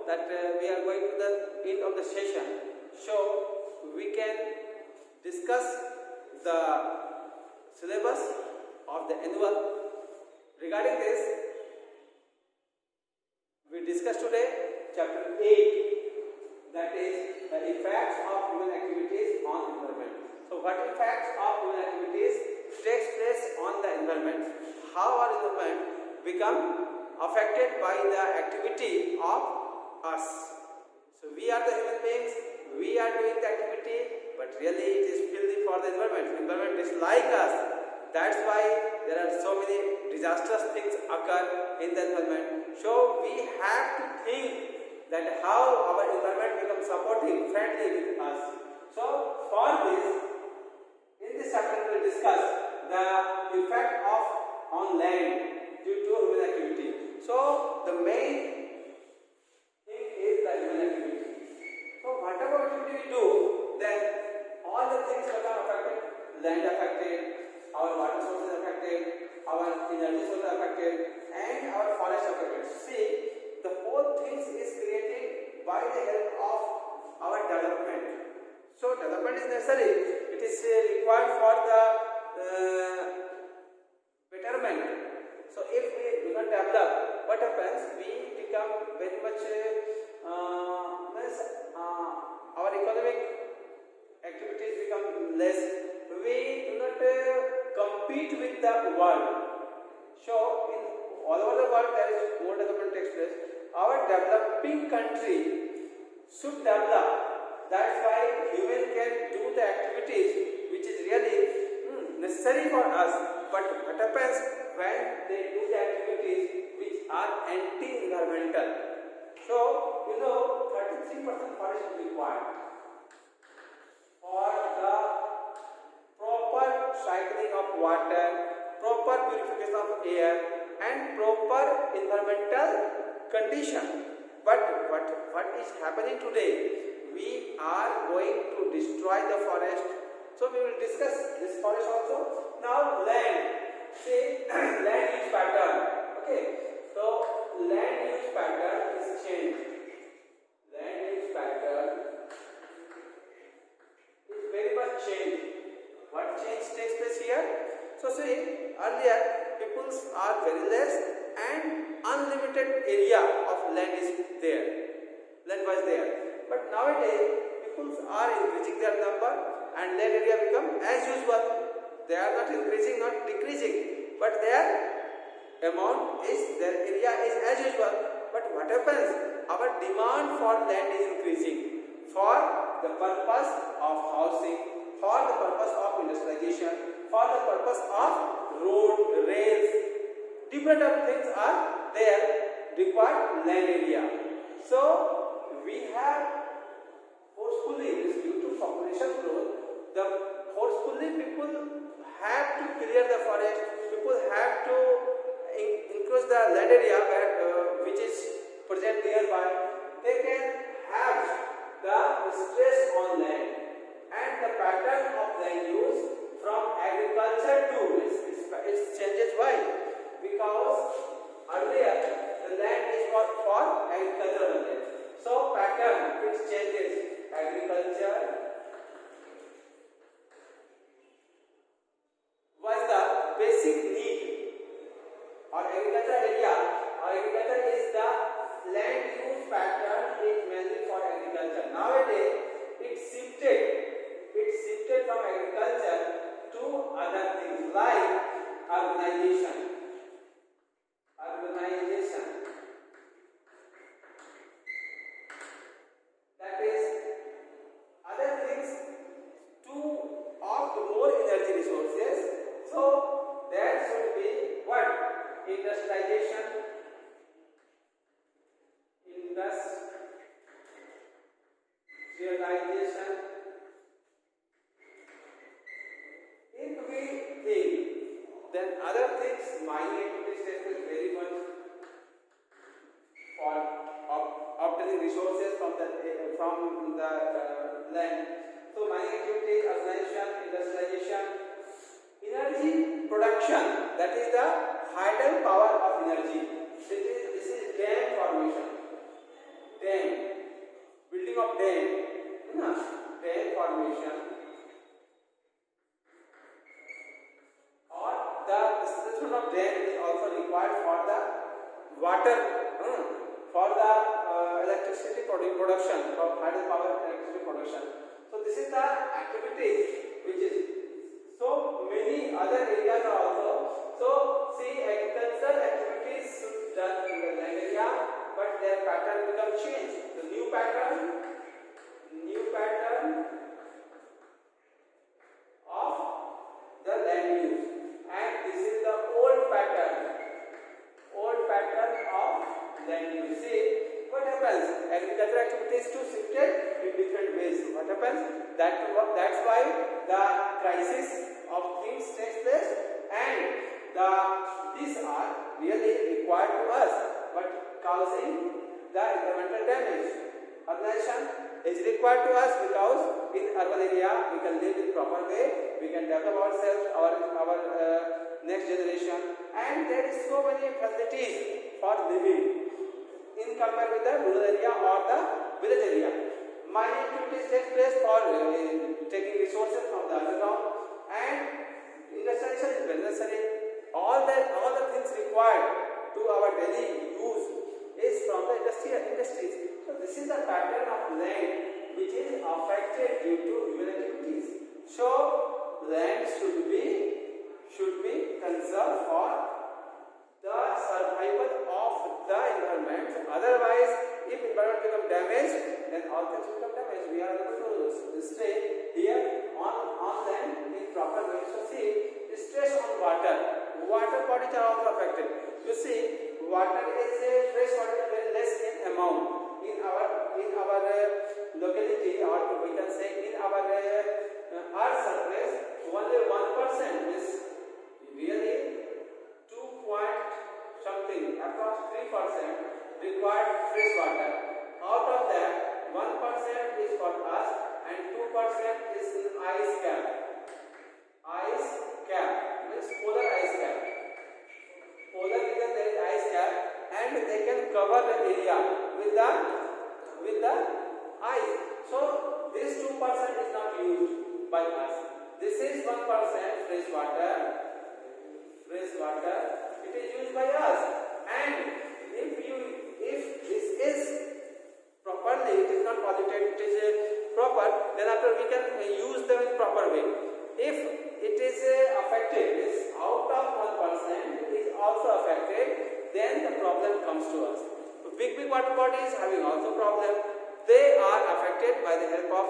that we are going to the end of the session. So we can discuss the syllabus of the annual. Regarding this, we discussed today chapter 8, that is the effects of human activities on environment. So what effects of human activities takes place on the environment? How our environment become affected by the activity of us? So we are the human beings, we are doing the activity, but really it is filthy for the environment. Environment is like us. That's why there are so many disastrous things occur in the environment. So we have to think that how our environment becomes supportive, friendly with us. So for this, in this chapter we will discuss the effect of on land due to human activity. So the main thing is the human activity. So whatever activity we do, then all the things become affected. Land affected, our water sources affected, our energy sources affected, and our forest affected. See, the whole thing is created by the help of our development. So development is necessary. It is required for the betterment. So if we do not develop, what happens? We become very much our economic activities become less. We do not compete with the world. So in all over the world there is more development takes place. Our developing country should develop. That's why human can do the activities which is really necessary for us. But what happens when they do the activities which are anti-environmental? So you know 33% forest is required for the proper cycling of water, proper purification of air, and proper environmental condition. But what is happening today? We are going to destroy the forest. So we will discuss this forest also. Now land. See land use pattern. Okay. So land use pattern is changed. Land use pattern is very much changed. What change takes place here? So see, earlier peoples are very less and unlimited area of land is there. Land was there. But nowadays peoples are increasing their number and land area become as usual. They are not increasing, not decreasing, but their amount is, their area is as usual. But what happens? Our demand for land is increasing for the purpose of housing, for the purpose of industrialization, for the purpose of road, rails, different things are there, required land area. So we have forcefully, due to population growth, the forcefully people have to clear the forest, people have to increase the land area which is present nearby. They can have the stress on land and the pattern of land use from agriculture to it changes. Why? Because earlier the land is for agricultural land. So pattern it changes. Agriculture was the basic need, or agriculture area, or agriculture is the land use pattern is mainly for agriculture. Nowadays it shifted from agriculture to other things like urbanization. That is other things to opt more energy resources. So there should be what? Industrialization. If we think, then other things mining activities is very much for obtaining resources from the land. So mining activities, urbanization, industrialization, energy production, that is the tidal power of energy. This is dam formation. dam, building of dam, dam formation, or the establishment of dam is also required for the water, for the electricity production, for hydropower electricity production. So this is the activities which is, so many other areas are also. So see, agricultural activities should done in the land area, but their pattern become changed. The new pattern of the land use, and this is the old pattern of land use. See what happens, agricultural activities to shifted in different ways. What happens, that's why the crisis of things takes place, and these are really required to us, but causing the environmental damage. Urbanization is required to us because in urban area we can live in proper way, we can develop ourselves, our next generation, and there is so many facilities for living in compared with the rural area or the village area. Mining activities takes place for taking resources from the underground, and industrialization is very necessary. All the things required to our daily use is from the industries. So this is the pattern of land which is affected due to human activities. So land should be conserved for the survival of the environment. Otherwise, if environment becomes damaged, then all things become damaged. We are able to stay here on land in proper way. So see, stress on water bodies are also affected. You see, water is fresh water is very less in amount in our locality, or we can say in our earth surface. Only 1% is really 2 point something, approx 3% required fresh water. Out of that, 1% is for us and 2% is in ice cap. Ice cap means polar ice cap. Polar region there is ice cap, and they can cover the area with the ice. So this 2% is not used by us. This is 1% fresh water. It is used by us, and if this is properly, it is not polluted, it is proper, then after we can use them in proper way. If it is affected, is out of 1% is also affected, then the problem comes to us. So big water bodies having also problem. They are affected by the help of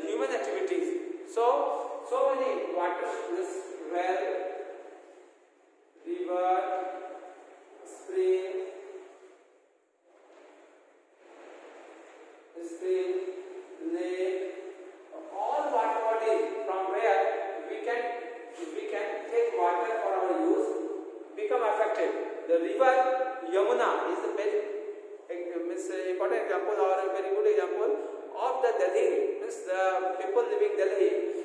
human activities. So many water, this well, river, spring, lake, all water bodies from where we can take water for our use become affected. The river Yamuna is the very important example, or a very good example of the Delhi. Means the people living Delhi,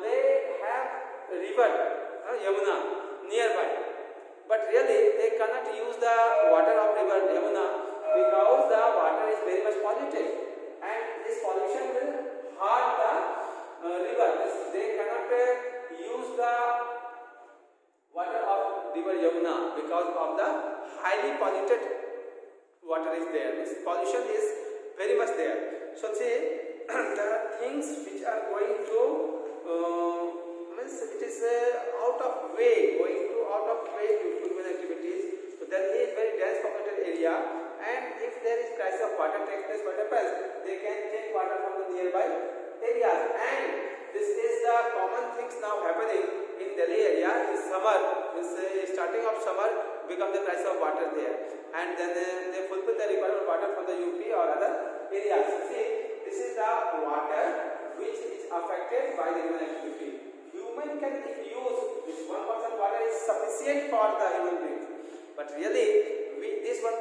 they have a river Yamuna nearby, but really they cannot use the water of river Yamuna because the water is very much polluted, and this pollution will harm the river. They cannot use the water of river Yamuna because of the highly polluted water is there. This pollution is very much there. So see, the things which are going to means it is out of way due to human activities. So that is very dense populated area, and if there is crisis of water takes place, what happens? They can take water from the nearby areas, and this is the common things now happening in Delhi area. In summer, starting of summer become the crisis of water there, and then they fulfill the requirement of water from the UP or other areas. See, this is the water which is affected by the human activity. Human can, if use this 1% water is sufficient for the human beings, but really this 1%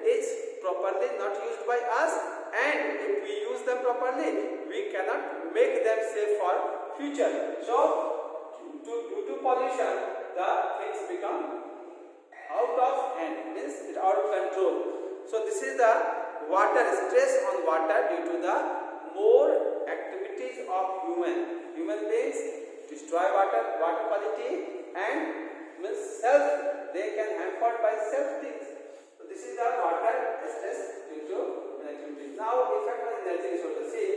is properly not used by us, and if we use them properly, we cannot make them safe for future. So due to pollution, the things become out of hand, means it out of control. So this is the water, stress on water due to the more activities of human beings destroy water quality, and means self, they can hampered by self things. So this is the water stress due to activities. Now effect on energy resources. See,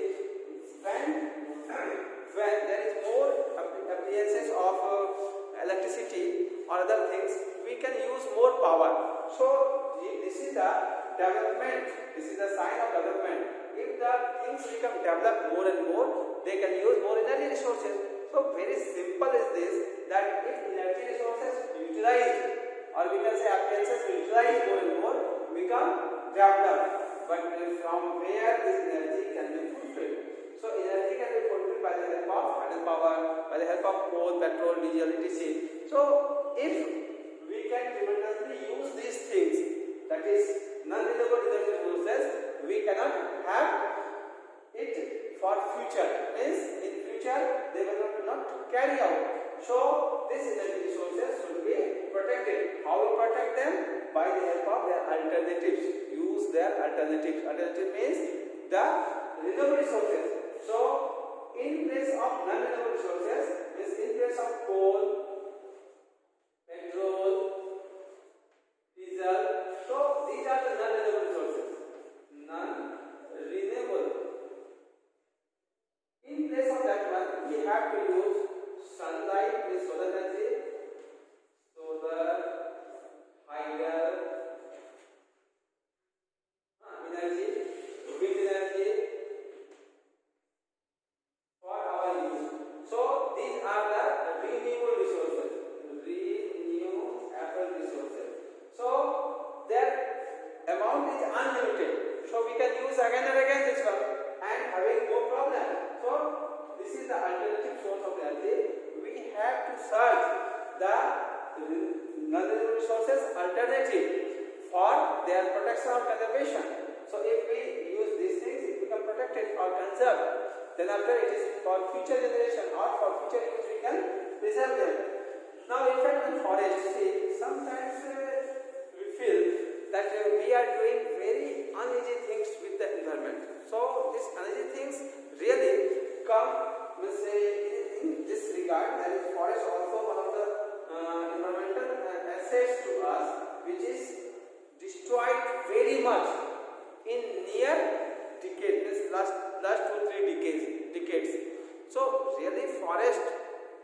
when there is more appearances of electricity or other things, we can use more power. So this is the development, this is the sign of development. If the things become developed more and more, they can use more energy resources. So very simple is this, that if energy resources utilized, or we can say appliances utilized more and more, become developed. But from where this energy can be fulfilled? So energy can be fulfilled by the help of hydro power, by the help of coal, petrol, diesel, etc. So if we can tremendously use these things, that is non-renewable energy resources, we cannot have it for future. Means in future they will not carry out. So these energy resources should be protected. How we protect them? By the help of their alternatives. Use their alternatives. Alternative means the renewable resources. So in place of non-renewable resources, means in place of coal, petrol, diesel. So these are the non-renewable resources. Non-renewable. In place of that one, we have to use sunlight, with solar energy, solar, hydro energy, wind energy for our use. So these are the renewable resources. Renewable resources. So their amount is unlimited. So we can use again and again this one and having no problem. So this is the alternative source of energy. We have to search the non-renewable resources alternative for their protection or conservation. So if we use these things, it becomes protected or conserved. Then after it is for future generation or for future use, we can preserve them. Now in fact in forest, see, sometimes we feel that we are doing very uneasy things with the environment. So these uneasy things really come, in this regard, and forest also one of the environmental assets to us, which is destroyed very much in near decades, this last 2-3 decades. So really forest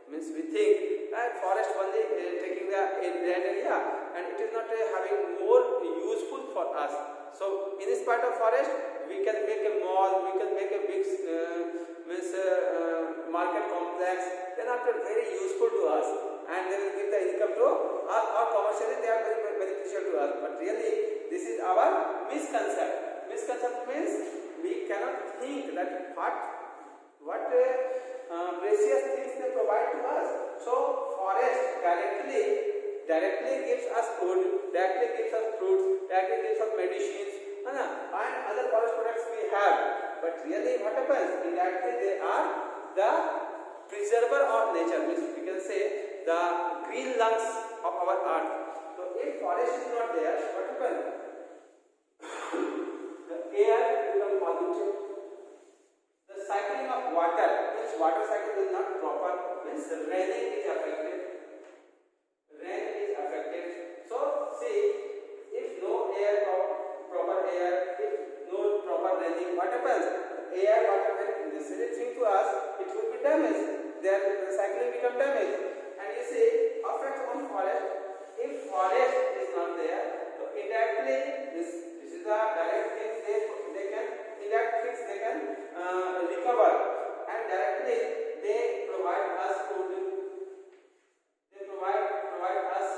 means we think that forest only taking the land area, and it is not having more useful for us. So in this part of forest, we can make a mall, we can make a big market complex. Then after very useful to us, and they will give the income to us, or commercially they are very beneficial to us. But really, this is our misconception. Misconception means we cannot think that what precious things they provide to us. So forest directly gives us food, directly gives us fruits, directly gives us medicines, and other forest products we have. But really what happens? Indirectly they are the preserver of nature, means we can say the green lungs of our earth. So if forest is not there, what happens? The air becomes polluted. The cycling of water, means water cycle is not proper, means raining is affected. Rain is affected. So see, if no air, proper air, if no proper raining, what happens? Air, water, when necessary thing to us, it will be damaged. Their cycling become damaged. And you see, effect on forest. If forest is not there, so indirectly this is the direct things they can indirect things they can recover, and directly they provide us food. They provide us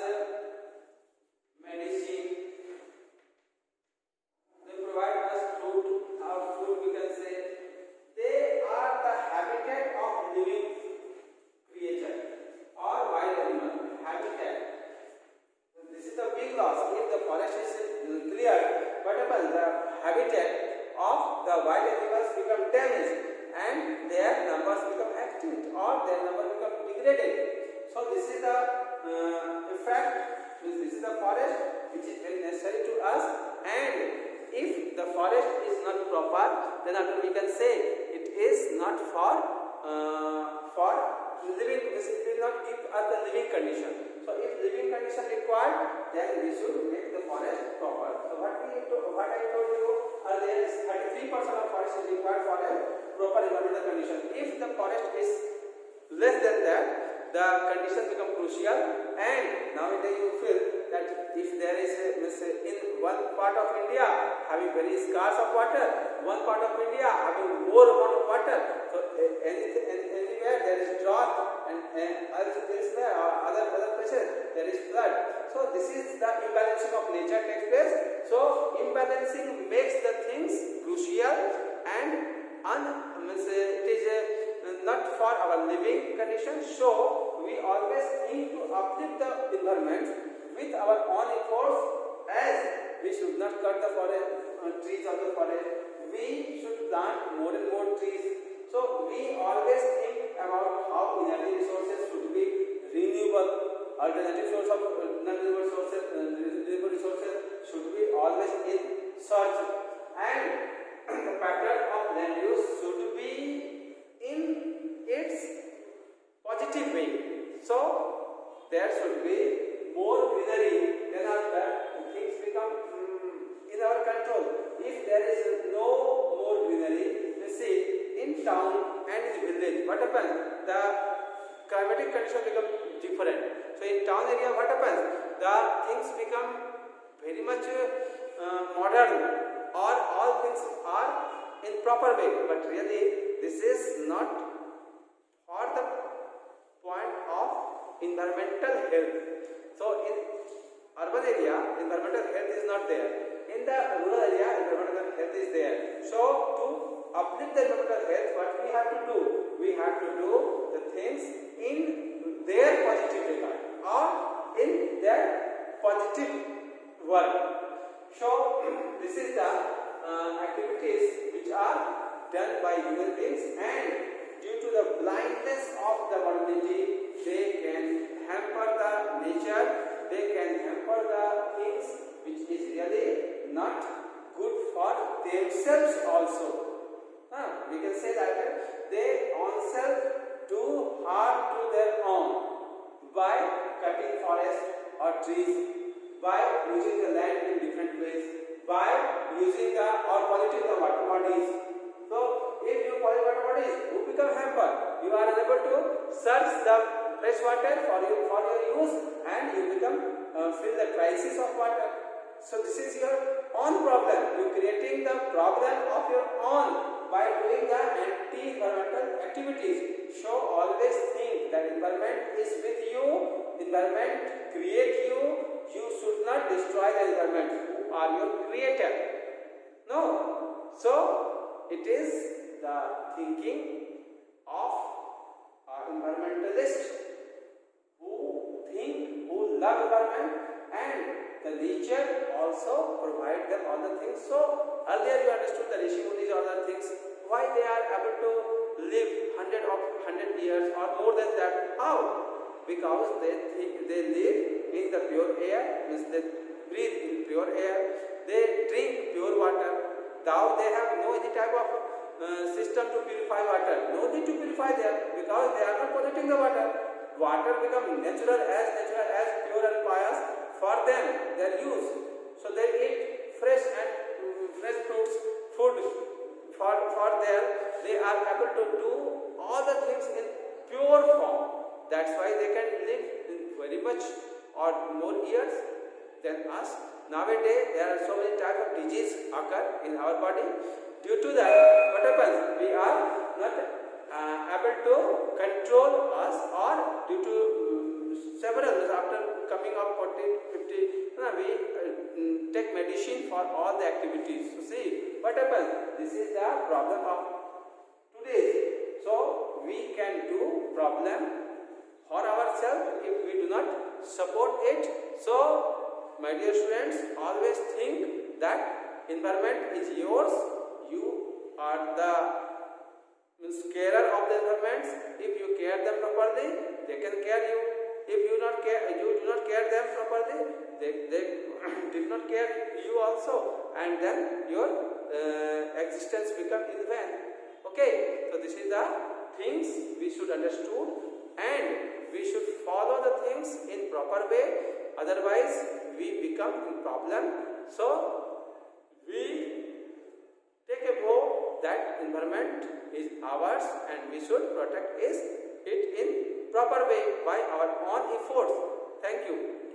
medicine. They provide us fruit. Our food, we can say, they are the habitat of living creature or wild animal. Habitat. This is the big loss. If the forest is cleared, what happens? The habitat of the wild animals become damaged, and their numbers become extinct, or their numbers become degraded. So this is the effect. This is the forest which is very necessary to us, and if the forest is not proper, then after we can say it is not for living, it will not give us the living condition. So if living condition required, then we should make the forest proper. So what I told you earlier is 33% of forest is required for a proper environmental condition. If the forest is less than that, the conditions become crucial, and nowadays you feel that if there is in one part of India having very scarce of water, one part of India having more amount of water, so anywhere there is drought, and elsewhere other places there is flood. So this is the imbalancing of nature takes place. So imbalancing makes the things crucial, and it is not for our living conditions. So we always think to uplift the environment with our own efforts, as we should not cut the forest, trees of the forest. We should plant more and more trees. So we always think about how energy resources should be renewable. Alternative source of renewable resources should be always in search, and the pattern of land use should be in its positive way. So there should be more greenery, then after things become in our control. If there is no more greenery, you see in town and in village, what happens? The climatic condition become different. So in town area, what happens? The things become very much modern, or all things are in proper way, but really this is not for the point of environmental health. So in urban area, environmental health is not there. In the rural area, environmental health is there. So to uplift the environmental health, what we have to do? We have to do the things in their positive regard, or in their positive work. So this is the activities which are done by human beings, and due to the blindness of the modernity, they can hamper the nature, they can hamper the things which is really not good for themselves also. We can say that they ownself do harm to their own by cutting forests or trees, by using the land in different ways, by using the or polluting the water bodies. So if you pollute water bodies, you become hampered. You are unable to search the fresh water for your use, and you become feel the crisis of water. So this is your own problem. You creating the problem of your own by doing the anti-environmental activities. So always think that environment is with you, environment create you. You should not destroy the environment. Who are your creator? No. So it is the thinking of environmentalists who think, who love environment, and the nature also provide them all the things. So earlier you understood the Rishi Munis, all the things, why they are able to live 100 years or more than that. How? Because they think they live in the pure air, means they breathe in pure air, they drink pure water. Now they have no any type of system to purify water. No need to purify them, because they are not polluting the water. Water becomes natural as pure and pious for them, their use. So they eat fresh fruits, food for their. They are able to do all the things in pure form. That's why they can live in very much or more years than us. Nowadays there are so many types of disease occur in our body. Due to that, what happens? We are not able to control us, or due to several, after coming up 40, 50, we take medicine for all the activities. So see, what happens? This is the problem of today. So we can do problem for ourselves if we do not support it. So my dear students, always think that environment is yours. You are the carer of the environments. If you care them properly, they can care you. If you do not care them properly, they did not care you also. and then your existence become in vain. Okay, so this is the things we should understood, and we should follow the things in proper way, otherwise we become in problem. So we take a vow that environment is ours and we should protect it in proper way by our own efforts. Thank you.